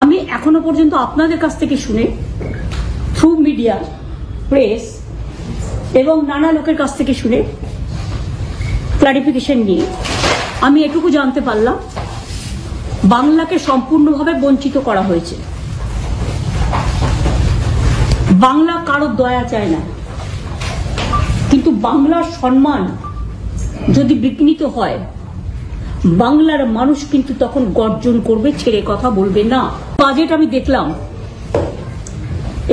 আমি এখনো পর্যন্ত আপনাদের কাছ থেকে শুনে থ্রু মিডিয়া, প্রেস এবং নানা লোকের কাছ থেকে শুনে ক্লারিফিকেশন নিয়ে আমি এটুকু জানতে পারলাম, বাংলাকে সম্পূর্ণভাবে বঞ্চিত করা হয়েছে। বাংলা কারোর দয়া চায় না, কিন্তু বাংলার সম্মান যদি বিঘ্নিত হয়, বাংলার মানুষ কিন্তু তখন গর্জন করবে, ছেড়ে কথা বলবে না। বাজেট আমি দেখলাম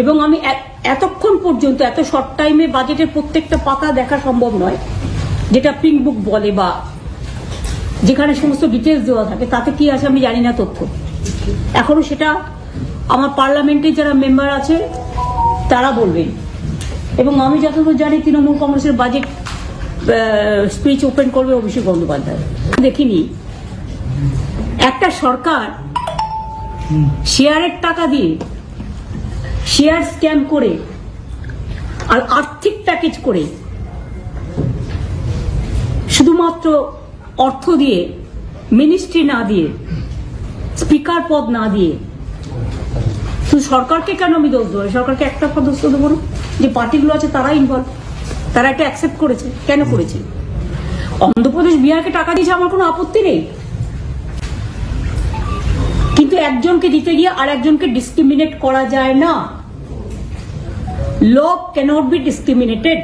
এবং আমি এতক্ষণ পর্যন্ত এত শর্ট টাইমে বাজেটের প্রত্যেকটা পাতা দেখা সম্ভব নয়, যেটা পিঙ্ক বুক বলে বা যেখানে সমস্ত ডিটেলস দেওয়া থাকে। তাতে কি আছে আমি জানি না তথ্য, এখনো সেটা আমার পার্লামেন্টে যারা মেম্বার আছে তারা বলবেন। এবং আমি যতদূর জানি তৃণমূল কংগ্রেসের বাজেট স্পিচ ওপেন করবে অভিষেক বন্দ্যোপাধ্যায়। দেখিনি একটা সরকার শেয়ারের টাকা দিয়ে শেয়ার স্ক্যাম করে আর আর্থিক প্যাকেজ করে শুধুমাত্র অর্থ দিয়ে, মিনিস্ট্রি না দিয়ে, স্পিকার পদ না দিয়ে, শুধু সরকারকে কেন আমি দোষ দেবো? সরকারকে একটা দোষ দেবো না, যে পার্টিগুলো আছে তারা ইনভলভ, তারা এটা অ্যাকসেপ্ট করেছে। কেন করেছে? অন্ধ্রপ্রদেশ, বিহারকে টাকা দিয়েছে, আমার কোনো আপত্তি নেই, কিন্তু একজনকে দিতে গিয়ে আর একজনকে ডিসক্রিমিনেট করা যায় না। ল ক্যানট বি ডিসক্রিমিনেটেড।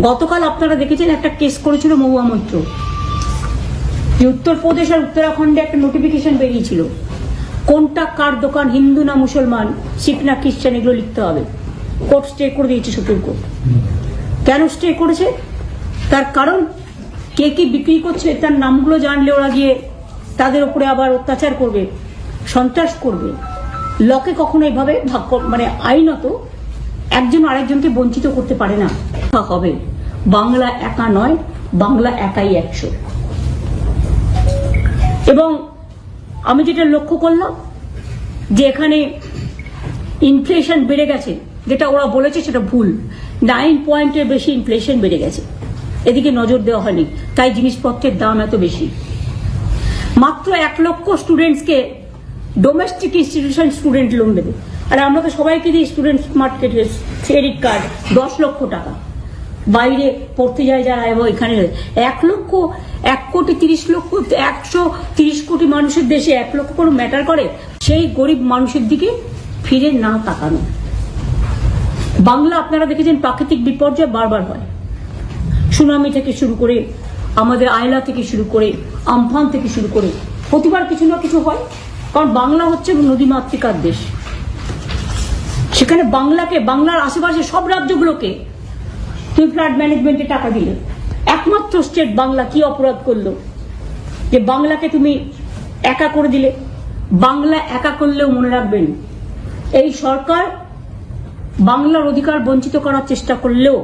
গতকাল আপনারা দেখেছেন একটা কেস করেছিল মহুয়া মৈত্র, যে উত্তরপ্রদেশ আর উত্তরাখণ্ডে একটা নোটিফিকেশন বেরিয়েছিল কোনটা কার দোকান, হিন্দু না মুসলমান, শিখ না খ্রিস্টান, এগুলো লিখতে হবে। কোর্ট স্টে করে দিয়েছে, সুপ্রিম কোর্ট। কেন স্টে করেছে? তার কারণ কে কি বিক্রি করছে তার নামগুলো জানলে ওরা গিয়ে তাদের উপরে আবার অত্যাচার করবে, সন্ত্রাস করবে। লকে কখনো এইভাবে মানে আইনত একজন আরেকজনকে বঞ্চিত করতে পারে না। হবে বাংলা একা নয়, বাংলা একাই 100। এবং আমি যেটা লক্ষ্য করলাম যে এখানে ইনফ্লেশন বেড়ে গেছে, যেটা ওরা বলেছে সেটা ভুল। 9 পয়েন্টের বেশি ইনফ্লেশন বেড়ে গেছে, এদিকে নজর দেওয়া হয়নি, তাই জিনিসপত্রের দাম এত বেশি। মাত্র 1 লক্ষ স্টুডেন্টসকে ডোমেস্টিক ইনস্টিটিউশন স্টুডেন্ট লোন দেবে, আর আমরা তো সবাইকে দিই স্টুডেন্ট স্মার্ট ক্রেডিট কার্ড 10 লক্ষ টাকা। বাইরে পড়তে যায় যারা, এবং এখানে 1 লক্ষ, 1 কোটি 30 লক্ষ, 130 কোটি মানুষের দেশে 1 লক্ষ কোনো ম্যাটার করে? সেই গরিব মানুষের দিকে ফিরে না তাকানো। বাংলা আপনারা দেখেছেন প্রাকৃতিক বিপর্যয় বারবার হয়, সুনামি থেকে শুরু করে, আমাদের আয়লা থেকে শুরু করে, আমফান থেকে শুরু করে, প্রতিবার কিছু না কিছু হয়। কারণ বাংলা হচ্ছে নদীমাতৃকার দেশ, সেখানে বাংলাকে, বাংলার আশেপাশে সব রাজ্যগুলোকে তুমি ফ্লাড ম্যানেজমেন্টে টাকা দিলে, একমাত্র স্টেট বাংলা কি অপরাধ করলো যে বাংলাকে তুমি একা করে দিলে? বাংলা একা করলেও মনে রাখবেন, এই সরকার বাংলার অধিকার বঞ্চিত করার চেষ্টা করলেও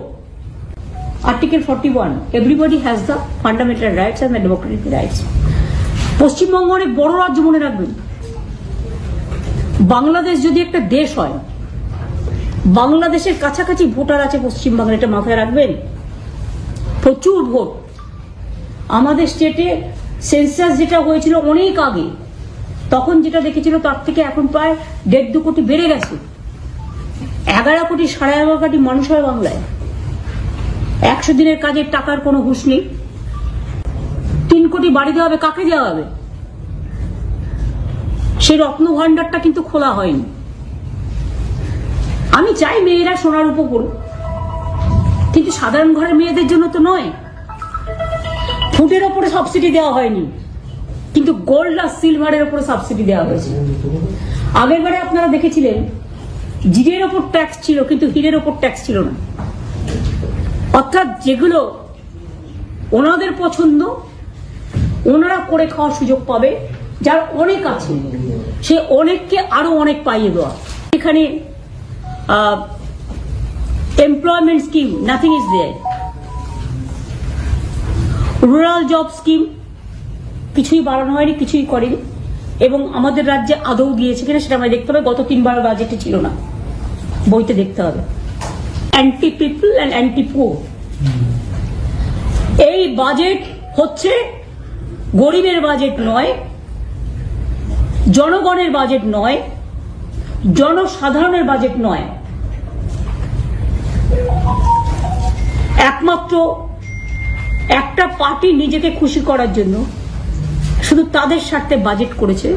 article 41, everybody has the fundamental rights and the Democratic rights. Paschimbanga অনেক বড় রাজ্য, মনে রাখবেন। বাংলাদেশ যদি একটা দেশ হয়, বাংলাদেশের কাছাকাছি ভোটার আছে পশ্চিমবঙ্গের, এটা মাথায় রাখবেন। প্রচুর ভোট। আমাদের স্টেটে সেন্সাস যেটা হয়েছিল অনেক আগে, তখন যেটা দেখেছিল তার থেকে এখন প্রায় 1.5-2 কোটি বেড়ে গেছে। 11 কোটি 11.5 কোটি মানুষ হয় বাংলায়। 100 দিনের কাজের টাকার কোনো হুঁশ নেই। 3 কোটি বাড়ি দেওয়া হবে, কাকে দেওয়া হবে? সেই রত্ন ভান্ডারটা কিন্তু খোলা হয়নি। আমি চাই মেয়েরা সোনার উপর পড়ুক, কিন্তু সাধারণ ঘরের মেয়েদের জন্য তো নয়। ফুডের ওপরে সাবসিডি দেওয়া হয়নি, কিন্তু গোল্ড আর সিলভারের ওপরে সাবসিডি দেওয়া হয়েছে। আগের বারে আপনারা দেখেছিলেন জিরের ওপর ট্যাক্স ছিল, কিন্তু হীরের ওপর ট্যাক্স ছিল না। অর্থাৎ যেগুলো ওনাদের পছন্দ, ওনারা করে খাওয়ার সুযোগ পাবে। যার অনেক আছে, সে অনেককে আরো অনেক পাইয়ে দেওয়া। এখানে employment scheme, nothing is there. Rural job scheme কিছুই বাড়ানো হয়নি, কিছুই করেনি। এবং আমাদের রাজ্যে আদৌ দিয়েছে কিনা সেটা আমায় দেখতে হবে। গত 3 বার বাজেটে ছিল না, বইতে দেখতে হবে। Anti people and anti poor. এই বাজেট হচ্ছে গরিবের বাজেট নয়, জনগণের বাজেট নয়, জনসাধারণের বাজেট নয়, একমাত্র একটা পার্টি নিজেকে খুশি করার জন্য শুধু তাদের স্বার্থে বাজেট করেছে।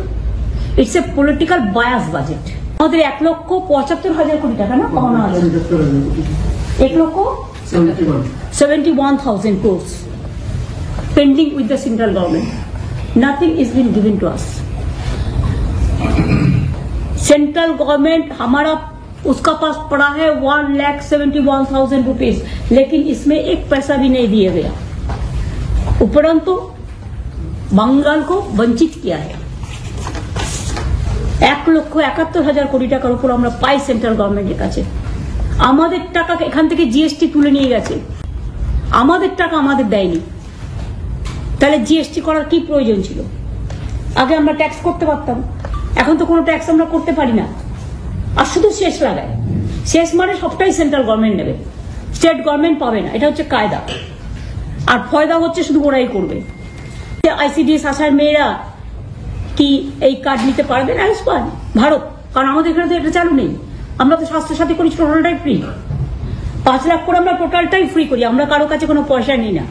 It's a political bias budget. আমাদের 1,75,000 কোটি টাকা না পাওনা আছে, 1,71,000 crores pending with the central government. Nothing is been given to us. Central government हमारा उसका पास पड़ा है 1,71,000 रुपीज, लेकिन इसमें एक पैसा भी नहीं दिया गया। उपरंतु बंगाल को वंचित किया है। 1,71,000 কোটি টাকার উপর আমরা পাই সেন্ট্রাল গভর্নমেন্টের কাছে। আমাদের টাকা এখান থেকে জিএসটি তুলে নিয়ে গেছে, আমাদের টাকা আমাদের দেয়নি। তাহলে জিএসটি করার কি প্রয়োজন ছিল? আগে আমরা ট্যাক্স করতে পারতাম, এখন তো কোনো ট্যাক্স আমরা করতে পারি না, আর শুধু শেষ লাগায়। শেষ মানে সবটাই সেন্ট্রাল গভর্নমেন্ট নেবে, স্টেট গভর্নমেন্ট পাবে না, এটা হচ্ছে কায়দা। আর ফয়দা হচ্ছে শুধু ওরাই করবে। আইসিডিএস আসার মেয়েরা কি এই কার্ড নিতে পারবে না আয়ুষ্মান ভারত? কারণ আমাদের এখানে তো এটা চালু নেই। আমরা তো স্বাস্থ্যসাথী করি টোটালটাই ফ্রি, 5 লাখ করে আমরা টোটালটাই ফ্রি করি, আমরা কারো কাছে কোনো পয়সা নিই না।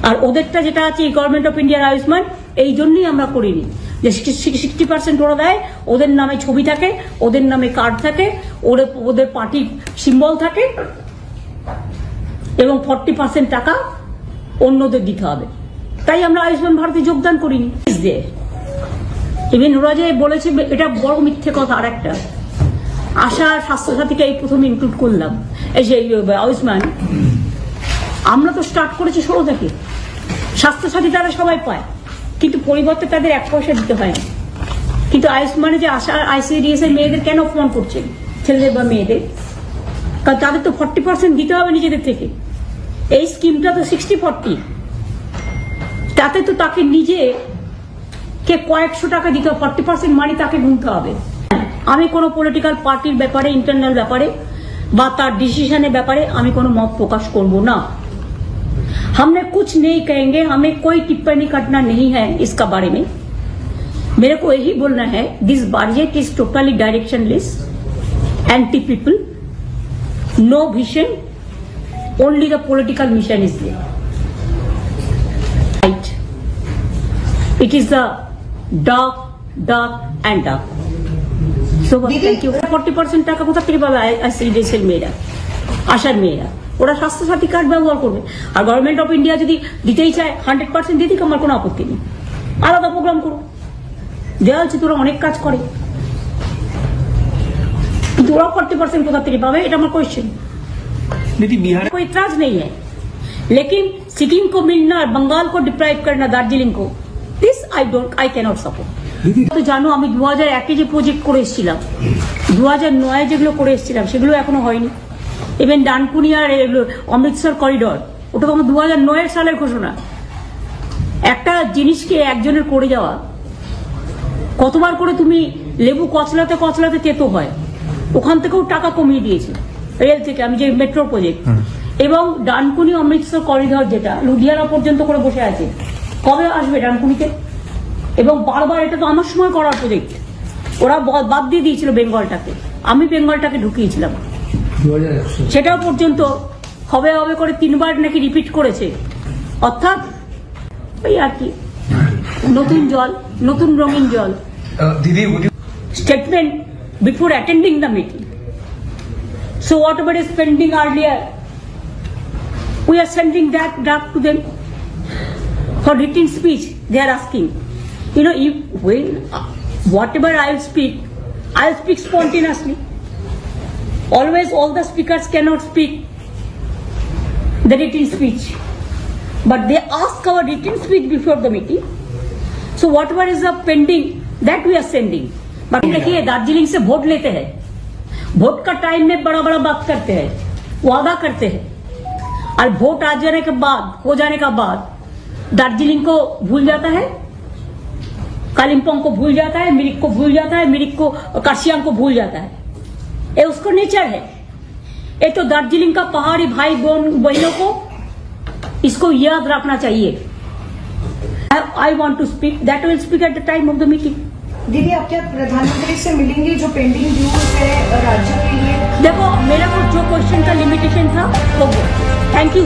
আর ওদেরটা যেটা আছে গভর্নমেন্ট অফ ইন্ডিয়ার আয়ুষ্মান, এই জন্যই আমরা করিনি যে 60% ওরা দেয়, ওদের নামে ছবি থাকে, ওদের নামে কার্ড থাকে, ওদের পার্টির সিম্বল থাকে, এবং 40% টাকা অন্যদের দিতে হবে। তাই আমরা আয়ুষ্মান ভারতে যোগদান করিনি। ইভেন ওরা যে বলেছে, এটা বড় মিথ্যে কথা। আর একটা, আশা স্বাস্থ্যসাথীকে এই প্রথম ইনক্লুড করলাম, এই যে আয়ুষ্মান আমরা তো স্টার্ট করেছি 16 থেকে। স্বাস্থ্যসাথী তারা সবাই পায়, কিন্তু পরিবর্তে তাদের 1 পয়সা দিতে হয় না। কিন্তু আয়ুষ্মানে যে আশা আইসিডিএস এর মেয়েদের কেন ফোন করছেন, ছেলেদের বা মেয়েদের? কারণ তাদের তো 40% দিতে হবে নিজেদের থেকে। এই স্কিমটা তো 60-40, তাতে তো তাকে নিজে কে কয়েকশো টাকা দিতে হবে, 40% মানি তাকে গুনতে হবে। আমি কোনো পলিটিক্যাল পার্টির ব্যাপারে, ইন্টারনাল ব্যাপারে বা তার ডিসিশনের ব্যাপারে আমি কোনো মত প্রকাশ করব না। हमने कुछ नहीं कहेंगे, हमें कोई टिप्पणी करना नहीं है इसका बारे में। मेरे को यही बोलना है, this budget is totally directionless, anti people, no vision, only the political mission is there. Right, it is the dark and dark. So thank you. 40% টাকা কোথা থেকে পাবে আইসিডিএসের মেয়েরা, আশার মেয়েরা? ওরা স্বাস্থ্যসাথী কার্ড ব্যবহার করবে। আর গভর্নমেন্ট অফ ইন্ডিয়া যদি দিতেই চায় 100% দিয়ে দিক, আমার কোনো আপত্তি নেই, আলাদা প্রোগ্রাম করো। দেওয়া হচ্ছে তোরা অনেক কাজ করে, কিন্তু ওরা 40% कोथा থেকে पावे, এটা আমার क्वेश्चन। कोई इतराज नहीं है, लेकिन सिक्किम को मिलना और बंगाल को डिप्राइव करना, दार्जिलिंग को, दिस आई कैनॉट सपोर्ट। তো জানো আমি 2001 যে প্রজেক্ট করে এসেছিলাম, 2009 যেগুলো করে এসেছিলাম সেগুলো এখনো হয়নি। ইভেন ডানকুনি আর অমৃতসর করিডর, ওটা তো আমার 2009 সালের ঘোষণা। একটা জিনিসকে একজনের করে যাওয়া, কতবার করে তুমি লেবু কচলাতে কচলাতে তেতো হয়, ওখান থেকেও টাকা কমিয়ে দিয়েছে রেল থেকে। আমি যে মেট্রো প্রজেক্ট এবং ডানকুনি অমৃতসর করিডর যেটা লুধিয়ানা পর্যন্ত করে বসে আছে, কবে আসবে ডানকুনিতে? এবং বারবার, এটা তো আমার সময় করার প্রজেক্ট, ওরা বাদ দিয়ে দিয়েছিল বেঙ্গলটাকে, আমি বেঙ্গলটাকে ঢুকিয়েছিলাম। সেটাও পর্যন্ত হবে হবে করে 3 বার নাকি রিপিট করেছে। অর্থাৎ ওই আর কি, নতুন জল, নতুন রঙিন জল। Statement before attending the meeting. So whatever is pending earlier, we are sending that draft to them for written speech. They are asking, you know, when whatever I'll speak spontaneously. Always all the speakers cannot speak the written speech, but they ask our written speech before the meeting. So whatever is the pending, that we are sending. But देखिए, दार्जिलिंग से vote लेते हैं, vote का time में बड़ा बड़ा बात करते हैं, वादा करते हैं, और वोट आ जाने के बाद, हो जाने का बाद दार्जिलिंग को भूल जाता है, कालिम्पोंग को भूल जाता है, मिरिक को भूल जाता है, मिरिक को, कार्शियांग को भूल जाता है। ये उसको नेचर है। ये तो दार्जिलिंग का पहाड़ी भाई बहनों को इसको याद रखना चाहिए। I want to speak, that will speak at the time of the meeting. दीदी आप क्या प्रधानमंत्री से मिलेंगे जो पेंडिंग ड्यूज है राज्यों के लिए? देखो मेरा को जो क्वेश्चन का लिमिटेशन था वो थैंक यू।